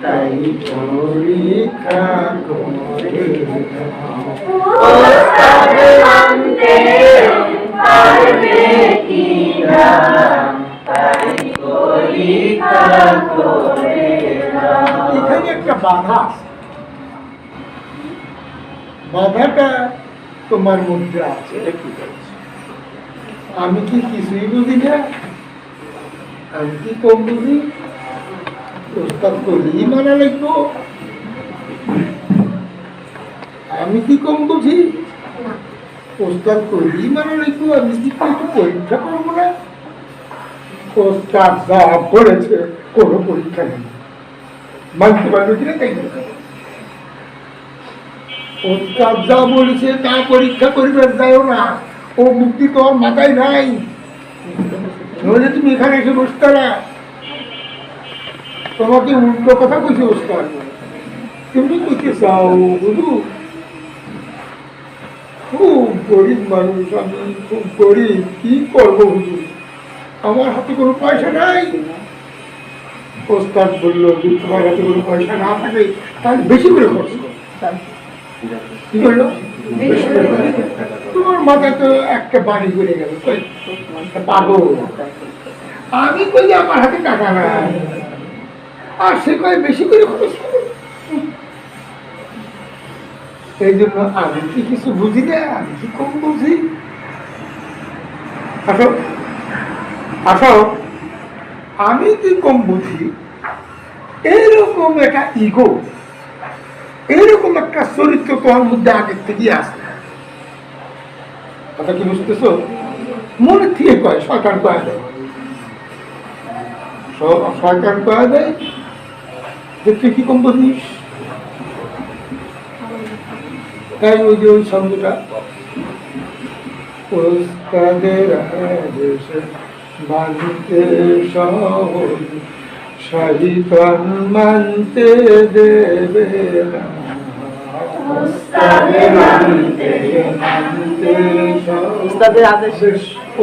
তাই পরীক্ষা করে এখানে একটা বাধা আছে। বাধাটা তোমার মধ্যে আছে। আমি কি কিছুই বুঝি না? আমি কি কম বুঝি? ওস্তাদ কইলেই মানা লাগবো? আমি কি কম বুঝি? ওস্তাদ কইলেই মানা লাগবো? আমি কি একটু পরীক্ষা করবো না? ওস্তাদ যা বলেছে কোনো পরীক্ষা নেই, মানতে পারবে কিনা তাই না? ওস্তাদ যা বলেছে তা পরীক্ষা করবে যাও না, ও মুক্তি তোর মাথায় নাই। নইলে তুমি এখানে এসে বসতে না। তোমাকে উল্টো কথা কইছে ওস্তাদ, তুমি কইতে চাও বুঝু? খুব গরিব মানুষ আমি, খুব গরিব, কি করবো বুঝু? আমার হাতে কোনো পয়সা নাই। ওস্তাদ বললো যে তোমার হাতে কোনো পয়সা না থাকে তাহলে বেশি করে খরচ করো। কি করলো? তোমার মাথায় তো একটা বাড়ি করে গেল, পাবো। আমি কই আমার হাতে টাকা নাই, আর সে কয় বেশি করে খরচ করো। এই জন্য আমি কি কিছু বুঝি না? আমি কি কম বুঝি? আসো আসো, আমি কি কম বুঝি? এইরকম একটা ইগো, এইরকম একটা চরিত্র তোমার মধ্যে আগের থেকে আসে। কথা কি বুঝতেছ? মনে থেকে কয়, শয়তান কয়া দেয়, শয়তান কয়া দেয় যে তুই কি কম বুঝিস। তাই ওই যে ওই শব্দটা ওস্তাদের আদেশে মানতে সহজ, শয়তান মানতে দেবে না। ওস্তাদের আদেশ মানা সহজ,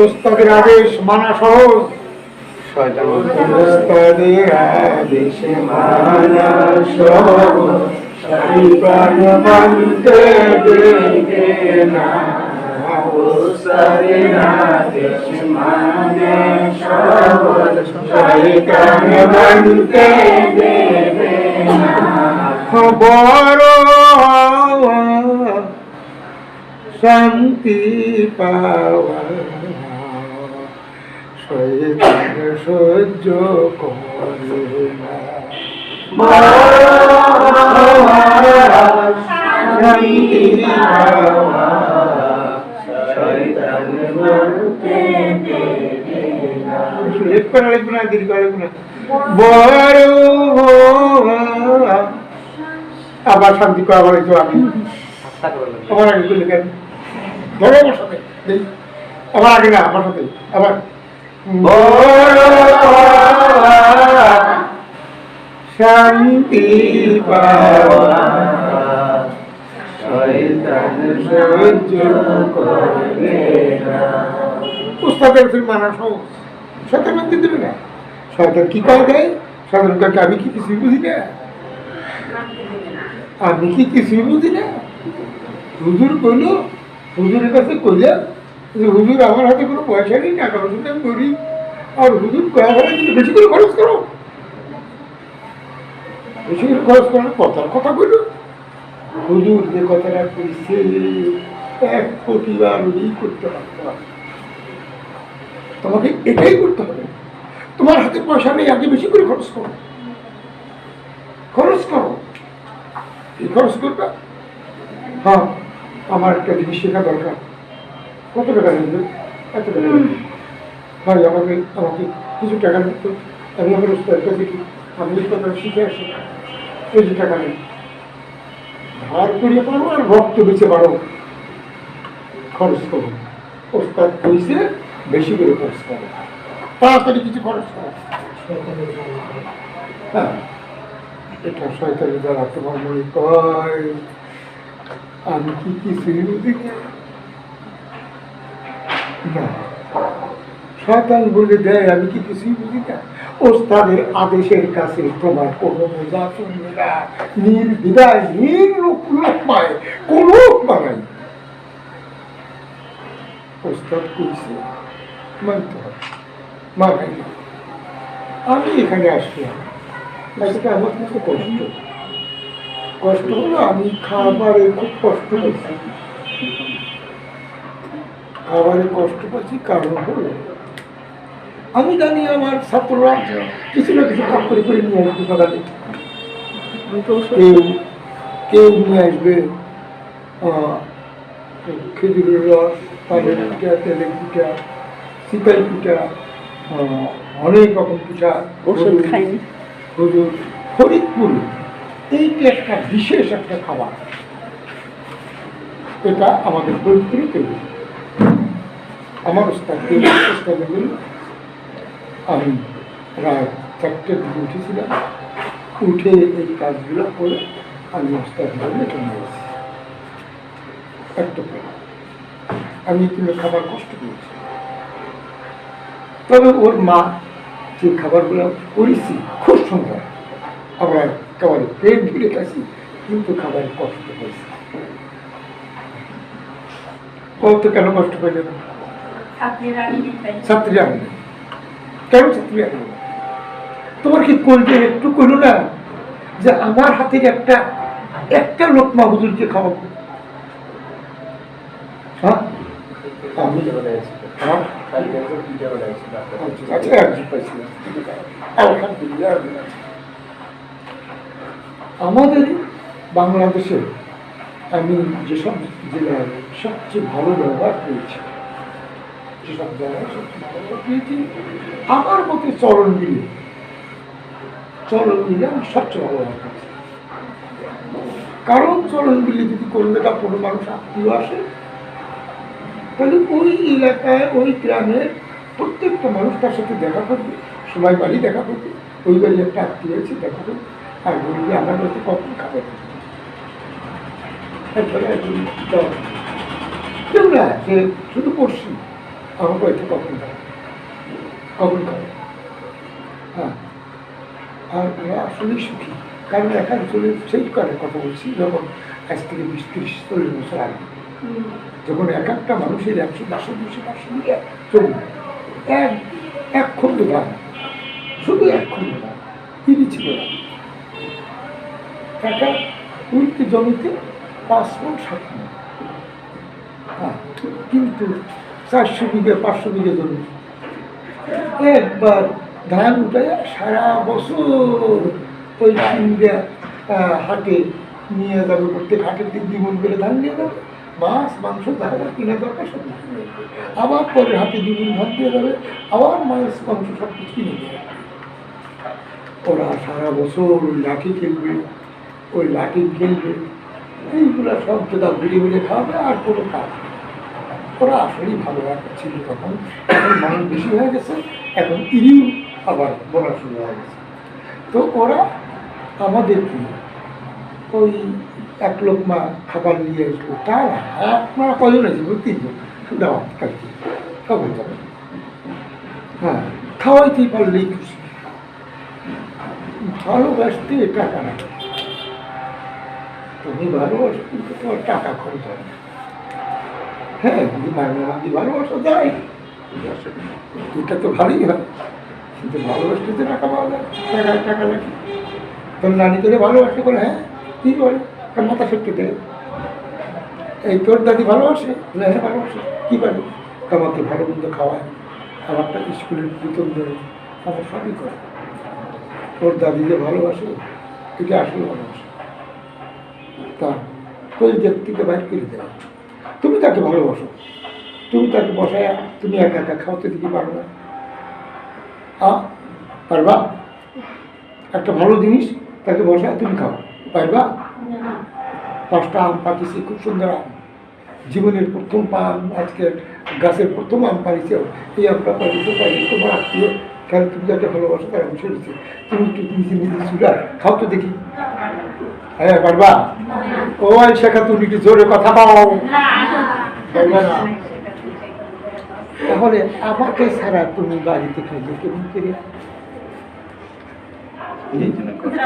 ওস্তাদের আদেশ মানা সহজ, শয়তান মানতে দেবে না। ওস্তাদের আদেশ মানে সহজ, শয়তান মানতে দেবে না। খবর শান্তি পাওয়া শয়তান সহ্য করে না। শান্তি পাওয়া শয়তান মানতে দেবে না। লেখ করা লাগবে না, দীর্ঘ লাগবে না। বড় আবার শান্তি করা বলেছ। আমি আমার আগে করলে কেন? ধরো আমার সাথে, আমার আগে না, আমার সাথে আবার। শান্তি পাওয়া শয়তান সহ্য করে না। উস্তাদের মানা সহজ, শয়তান মানতে দেবে না। শয়তান কি করা দেয়? সাধারণ কাকে আমি কি কিছুই বুঝি না? আমি কি কিছুই বুঝি না? হুজুর কইল, হুজুরের কাছে কইলাম যে হুজুর আমার হাতে কোনো পয়সা নেই, টাকা পয়সা আমি করি, আর হুজুর কয়া করে কিন্তু বেশি করে খরচ করো, বেশি করে খরচ করার কথার কথা কইল। হুজুর যে কথাটা কইছে 1 কোটিবার করতে পারতাম। তোমাকে এটাই করতে হবে। তোমার হাতে পয়সা নেই, আগে বেশি করে খরচ করো, খরচ করো। কি খরচ করবে? হ্যাঁ, আমার একটা জিনিস শেখা দরকার। কত টাকা নেবে? এত টাকা নেবে। ভাই আমাকে কিছু টাকা দিত, আমি আমার উস্তাদের কাছে আমি উস্তাদ শিখে আসি, এই যে টাকা নেই, ধার করিয়ে পারো আর রক্ত বেঁচে পারো, খরচ করো। উস্তাদ কইছে বেশি করে খরচ করো, তাড়াতাড়ি কিছু খরচ করো। হ্যাঁ, এটা শয়তানি দ্বারা তোমার মনে কয় আমি কি কিছুই বুঝি না। শয়তান বলে দেয় আমি কি কিছুই বুঝি না। ওস্তাদের আদেশের কাছে তোমার কোনো বোঝা চলবে না, নির্বিধায় নির্লোকমায় কোনো বানাই। ওস্তাদ কইছে মানতে হবে, মানাই না। আমি এখানে আসলাম, আজকে আমার কিছু কষ্ট কষ্ট হলো, আমি খাবারে খুব কষ্ট পাচ্ছি। খাবারে কষ্ট পাচ্ছি কারণ হলো আমি জানি আমার ছাত্ররা কিছু না কিছু কাজ করে করে নিয়ে আসবে সকালে। কেউ কেউ নিয়ে আসবে খেজুরের রস, পানের পিঠা, তেলের পিঠা, শীতল পিঠা, অনেক রকম পিঠা, হুজুর ফরিদপুর এইটা একটা বিশেষ একটা খাবার। এটা আমাদের ফরিদপুরে তৈরি। আমার ওস্তাদের আমি রাত 4টার দিকে উঠেছিলাম, উঠে এই কাজগুলো করে আমি ওস্তাদ বলে চলে গেছি। আমি কিন্তু খাবার কষ্ট করেছি, তবে ওর মা যে খাবারগুলো করেছি খুব সুন্দর, আমরা খাবারে পেট ভরে খাইছি, কিন্তু খাবারে কষ্ট হয়েছে। কত কেন কষ্ট পেলে না? ছাত্রীরা আমি কেন ছাত্রী আমি তোমার কি করবে একটু করো না যে আমার হাতের একটা একটা লোকমা হুজুরকে খাওয়াবো? হ্যাঁ আমি আমাদের বাংলাদেশে আমি যেসব জেলায় সবচেয়ে ভালো ব্যবহার পেয়েছি, যেসব জায়গায় সবচেয়ে ভালো ব্যবহার পেয়েছি, আমার মতে চরণ দিলে আমি সবচেয়ে ভালো ব্যবহার পেয়েছি। কারণ চরণ দিলে যদি কলকাতা কোনো মানুষ আত্মীয় আসে, তাহলে ওই এলাকায় ওই গ্রামের প্রত্যেকটা মানুষ তার সাথে দেখা করবে, সবাই বাড়ি দেখা করবে, ওই বাড়ি একটা আত্মীয় আছে দেখা করবে, আর বলবে আমার মধ্যে কখন খাবার কেউ না, যে শুধু পড়ছি আমার বাড়িতে কখন খাবে, কখন খাবে। হ্যাঁ, আর ওরা আসলেই সুখী, কারণ একা চলে সেই কারণে কথা বলছি, যখন আজ থেকে 20-30-40 বছর আগে, যখন এক একটা মানুষের 110-200 মিলে চলবে, এক খন্ড ধান, শুধু এক খন্ড ধান তিনি ছিল না, একা উল্টে জমিতে 5 মণ 7 মণ। হ্যাঁ, কিন্তু 400 বিঘে 500 বিঘে জমি একবার ধান উঠে সারা বছর ওই সিংহা হাটে নিয়ে যাবে, প্রত্যেক হাটের দিক 2 মণ করে ধান নিয়ে যাবে, মাছ মাংস যা যা কিনা দরকার সব কিছু, আবার পরে হাতে 2 মণ ধান দিয়ে যাবে, আবার মাছ মাংস সব কিছু কিনে দেবে। ওরা সারা বছর ওই লাঠি খেলবে, ওই লাঠি খেলবে, এইগুলা সব যেটা ঘুরে ঘুরে খাওয়াবে, আর কোনো কাজ নেই। ওরা আসলেই ভালো একটা ছিল তখন। এখন মানুষ বেশি হয়ে গেছে, এখন ইরিও আবার বলা শুরু হয়ে গেছে। তো ওরা আমাদেরকে ওই 1 লোকমা খাবার নিয়ে আসবো, তাই আপনারা কজন আছে? 3 জন দেওয়া কালকে কখন যাবে? হ্যাঁ, খাওয়াইতেই পারলেই খুশি। ভালোবাসতে টাকা না, তুমি ভালোবাসো কিন্তু তোমার টাকা খরচ হয় না। হ্যাঁ, যদি মাঝে ভালোবাসা যায় এটা তো ভালোই হয়, কিন্তু ভালোবাসতে তো টাকা পাওয়া যায়, টাকা লাগে। তোর নানি তোরে ভালোবাসতে বলে, হ্যাঁ কি বলে, তার মাথা সত্যি দেয়। এই তোর দাদি ভালোবাসে, হ্যাঁ ভালোবাসে, কী পারে, আমাকে ভালো মন্দ খাওয়ায়, আমারটা স্কুলের বেতন দেয়, আমার সবই করে। তোর দাদি যে ভালোবাসে এটা আসলে ভালোবাসে, তা কলিজার থেকে বাইর করে দেয়। তুমি তাকে ভালোবাসো, তুমি তাকে বসায় তুমি একা একা খাওয়াতে দিতে পারো না, পারবা? একটা ভালো জিনিস তাকে বসায় তুমি খাও, পারবা? 5টা আম পাকিয়েছি, খুব সুন্দর আম, জীবনের প্রথম আম, আজকে গাছের প্রথম আম পাইছে, এই আমটা পাইতে পারি, তোমার আত্মীয়, কারণ তুমি যাকে ভালোবাসো তার অংশ দিচ্ছে, তুমি একটু নিজে নিজে চুলা খাও তো দেখি। হ্যাঁ পারবা? ওই শেখা, তুমি একটু জোরে কথা পাও, পারবা না? তাহলে আমাকে ছাড়া তুমি বাড়িতে খাইলে কেমন করে?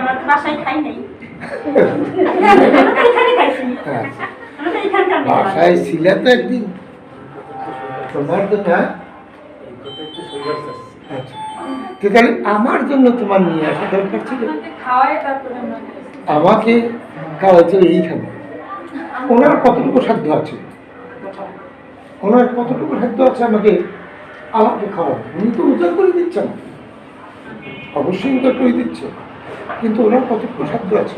আমার তো বাসায় খাই নাই। বাসায় ছিলে তো একদিন তোমার তো আচ্ছা, তাহলে আমার জন্য তোমার নিয়ে আসা দরকার ছিল। আমাকে খাওয়াচ্ছে এইখানে। ওনার কতটুকু সাধ্য আছে? ওনার কতটুকু সাধ্য আছে আমাকে আমাকে খাওয়াবে? উনি তো উদ্ধার করে দিচ্ছেন, অবশ্যই উদ্ধার করে দিচ্ছে, কিন্তু ওনার কতটুকু সাধ্য আছে?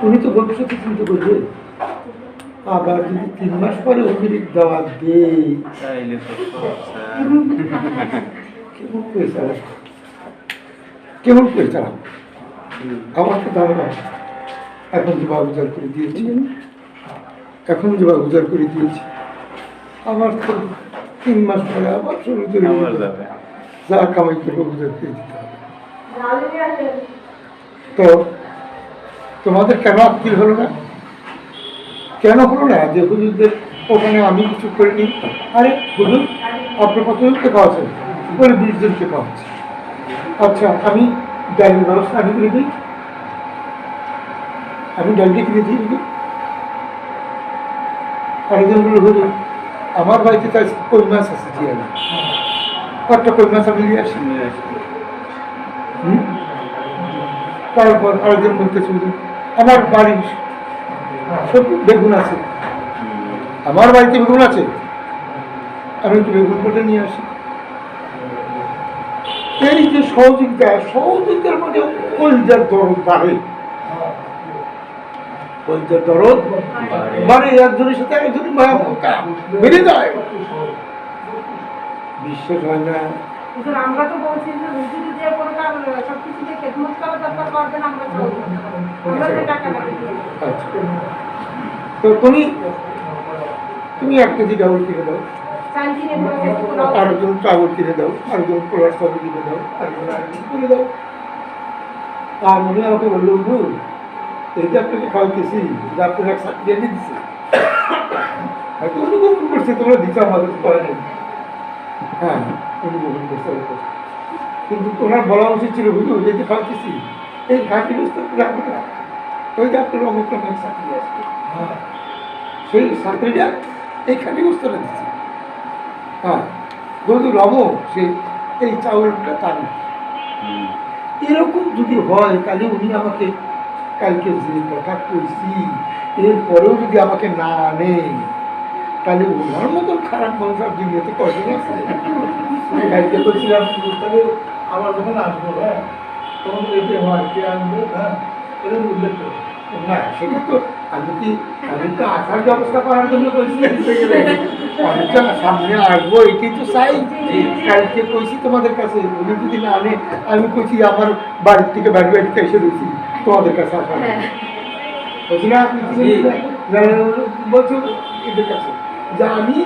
উনি তো ভবিষ্যতে চিন্তা করবে আবার যদি 3 মাস পরে অতিরিক্ত দেওয়া দেই কেমন করে চালাবো? কেমন করে চালাবো? আমার তো দাম না। এখন যে বাবুজার করে দিয়েছি, এখন যে বাবুজার করে দিয়েছি, আমার তো 3 মাস পরে আবার শুরু করে যা কামাই করে বাবুজার করে দিতে হবে। তো তোমাদের কেন আপিল হলো না? কেন হলো না যে হুজুরদের ওখানে আমি কিছু করিনি? আরে হুজুর আপনার কতজনকে খাওয়াচ্ছেন? বলে 20 জনকে খাওয়াচ্ছি। আচ্ছা, আমি ডালের ব্যবস্থা আমি করে দিই, আমি ডালটি কিনে দিই হুজুর। আরেকজন বলল হুজুর আমার বাড়িতে তো কই মাছ আছে, দিয়ে আমি কয়েকটা কই মাছ আমি নিয়ে আসি। তারপর আরেকজন বলতেছে হুজুর আমার বাড়ির সব বেগুন আছে, আমার বাড়িতে বেগুন আছে, আমি একটু বেগুন কেটে নিয়ে আসি। এই যে সহযোগিতার মধ্যে কলজার দরদ বাড়ে, কলজার দরদ বাড়ে, একজনের সাথে একজনের মায়া বেড়ে যায়, বিশ্বাস হয় না। আমরা তো বলছি যে রুটি যদি সবকিছুতে খেদমত করা দরকার করবেন, আমরা টাকা লাগে। আচ্ছা, তো তুমি 1 কেজি ডাউল কিনে দাও, আরেকজন চাউল কিনে দাও, আরেকজন পোলার চাউল কিনে দাও, আরেকজন কিনে দাও। আর মনে আমাকে বললো হুজুর এই যে আপনাকে খাওয়াইতেছি, আপনার এক চাকরি এনে দিচ্ছে, হয়তো উনি গোপন করছে, তোমরা দিতে আমাদের করে নেই। হ্যাঁ, উনি গোপন করছে, কিন্তু ওনার বলা উচিত ছিল হুজুর এই যে খাওয়াইতেছি এই ঘাটি বুঝতে রাখবো না, ওই যে আপনার অমুক রকম চাকরি আসবে, সেই ছাত্রীরা এই খাঁটি বস্তুটা দিচ্ছে। হ্যাঁ, যদি রমো সে এই চাউলটা তার এরকম যদি হয়, তাহলে উনি আমাকে কালকে যে কথা কইছি এরপরেও যদি আমাকে না আনে, তাহলে ওনার মতন খারাপ মানুষ আর দুনিয়াতে কয়জন আছে? কালকে বলছিলাম তাহলে আমার যখন আসবো, হ্যাঁ তখন এতে হয় কে আনবে, হ্যাঁ এরকম উল্লেখ করবো না। সেটা তো আমি তো আসার ব্যবস্থা করার জন্য বলছি, আমি তো সামনে আসবো এটাই তো চাই। কালকে কইছি তোমাদের কাছে, উনি যদি না আনে আমি কইছি আমার বাড়ির থেকে বাড়িতে এসে রয়েছি তোমাদের কাছে আসার বলছি না। আপনি বলছো এদের কাছে যে আমি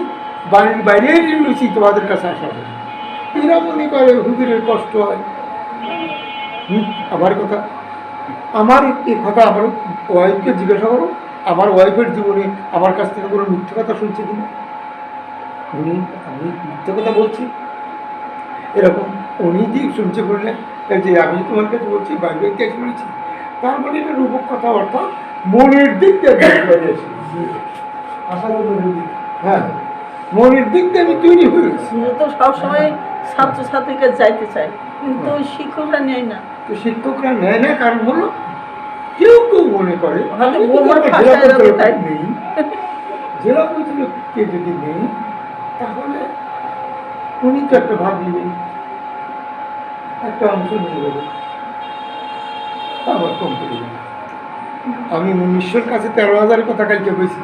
বাড়ির বাইরে রয়েছি তোমাদের কাছে আসার জন্য, এরা মনে করে হুজুরের কষ্ট হয়। আমার কথা, আমার এই কথা আমার ওয়াইফকে জিজ্ঞাসা করো, আমার ওয়াইফের জীবনে আমার কাছ থেকে কোনো মিথ্যে কথা শুনছে কিনা। আমি মিথ্যে কথা বলছি এরকম উনি যে শুনছে বললেন যে আমি তোমার কাছে বলছি বাইরে এসে বলছি, তার মানে এটা রূপক কথা, অর্থাৎ মনের দিক দিয়ে হ্যাঁ মনের দিক দিয়ে আমি তৈরি হয়েছি। তো সবসময় ছাত্রছাত্রীকে যাইতে চাই, কিন্তু শিক্ষকরা নেয় না। তো শিক্ষকরা নেয় না কারণ হলো কেউ কেউ মনে করে নেই, জেলা পরিচালক কে যদি নেই তাহলে উনি তো একটা ভাগ নেবেন, একটা অংশ নিয়ে যাবে, আবার কম করে যাবে। আমি 1900-র কাছে 13,000 কথা কালকে বলছি,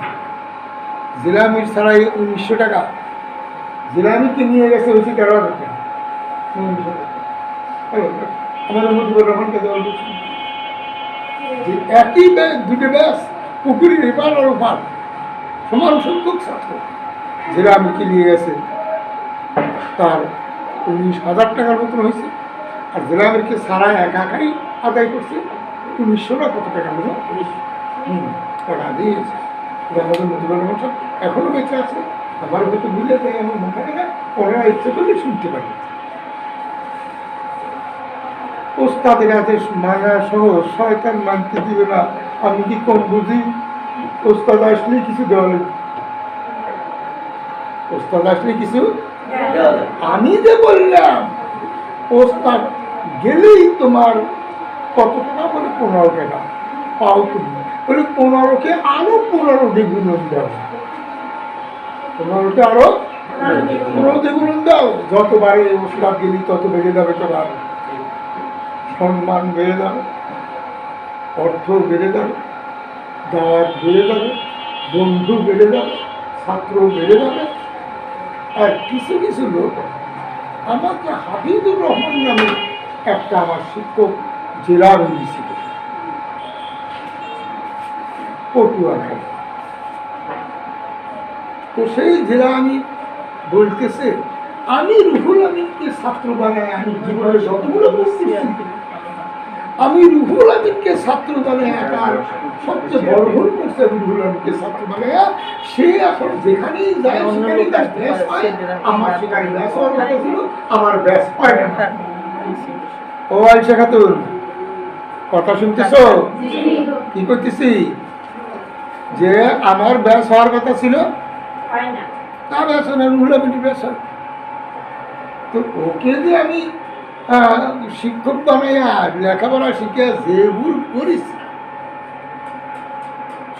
জেলা আমির ছাড়াই 1900 টাকা, জেলা আমিরকে নিয়ে গেছে হয়েছে 13,000 টাকা। আমাদের মুজিবুর রহমানকে দেওয়া বলছি যে একই ব্যাস, দুটো ব্যাস, পুকুরের এপার আর ওপার সমান সংখ্যক ছাত্র জেলা আমিরকে নিয়ে গেছে, তার 19,000 টাকার মতন হয়েছে। আর জেলা আমিরকে সারা একাই আদায় করছে 1900 না কত টাকা হলো, টাকা দিয়েছে। আমাদের মুজিবুর রহমান সাহেব এখনো বেঁচে আছে, আমার হয়তো ভুলে যায়, আমার মনে হয় না ওরা ইচ্ছে করলে শুনতে পারি। ওস্তাদের হাতে মানা সহ শয়তান মানতে দিবে না, আমি কি কম বুঝি? ওস্তাদ আসলে কিছু দেওয়া লাগবে, ওস্তাদ আসলে কিছু। আমি যে বললাম ওস্তাদ গেলেই তোমার কত টাকা? বলে 15 টাকা পাও তুমি। বলে 15কে আরো 15 দ্বিগুণ দাও, 15কে আরো 15 দ্বিগুণ দাও। যতবারে ওস্তাদ গেলি তত বেড়ে যাবে তোমার সম্মান, বেড়ে যাবে, অর্থ বেড়ে যাবে, দাওয়াত বেড়ে যাবে, বন্ধু বেড়ে যাবে, ছাত্র বেড়ে যাবে। আর কিছু কিছু লোক আমাকে হাফিজুর রহমান নামে একটা আমার শিক্ষক জেলা রয়েছিল পটুয়াখালী, তো সেই জেলা আমি বলতেছে আমি রুহুল আমিনকে ছাত্র বানায়, আমি জীবনে যতগুলো বলতেছি আমি রুহুল আমিনকে ছাত্র বানায়, একার সবচেয়ে বড় ভুল করছে রুহুল আমিনকে ছাত্র বানায়। সে এখন যেখানেই যায় সেখানেই তার ব্যাস হয়, আমার সেখানে ব্যাস হওয়ার কথা ছিল, আমার ব্যাস হয় না। ও আয়শা খাতুন, কথা শুনতেছ? কি করতেছি? যে আমার ব্যাস হওয়ার কথা ছিল, তা ব্যাস হয় না, রুহুল আমিনের ব্যাস হয়। তো ওকে যে আমি শিক্ষক বানাইয়া লেখাপড়া শিখিয়া যে ভুল করেছি,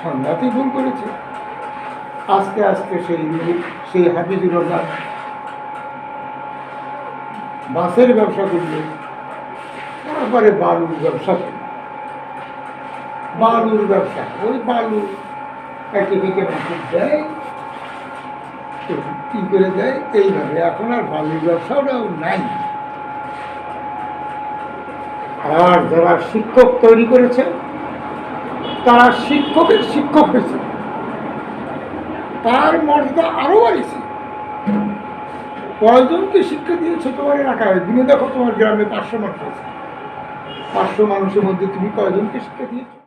সংঘাতই ভুল করেছে। আস্তে আস্তে সেই হাফিজুর রহমান বাসের ব্যবসা করলো, তারপরে বালুর ব্যবসা করলো। বালুর ব্যবসা, ওই বালু একে থেকে মাসুদ দেয়, কি করে দেয় এইভাবে। এখন আর বালুর ব্যবসাটাও নাই। আর যারা শিক্ষক তৈরি করেছে তারা শিক্ষকের শিক্ষক হয়েছে, তার মর্যাদা আরো বাড়িয়েছে। কয়জনকে শিক্ষা দিয়েছে তোমার এলাকায়? দিনে দেখো তোমার গ্রামে 500 মানুষ আছে, 500 মানুষের মধ্যে তুমি কয়জনকে শিক্ষা দিয়েছো?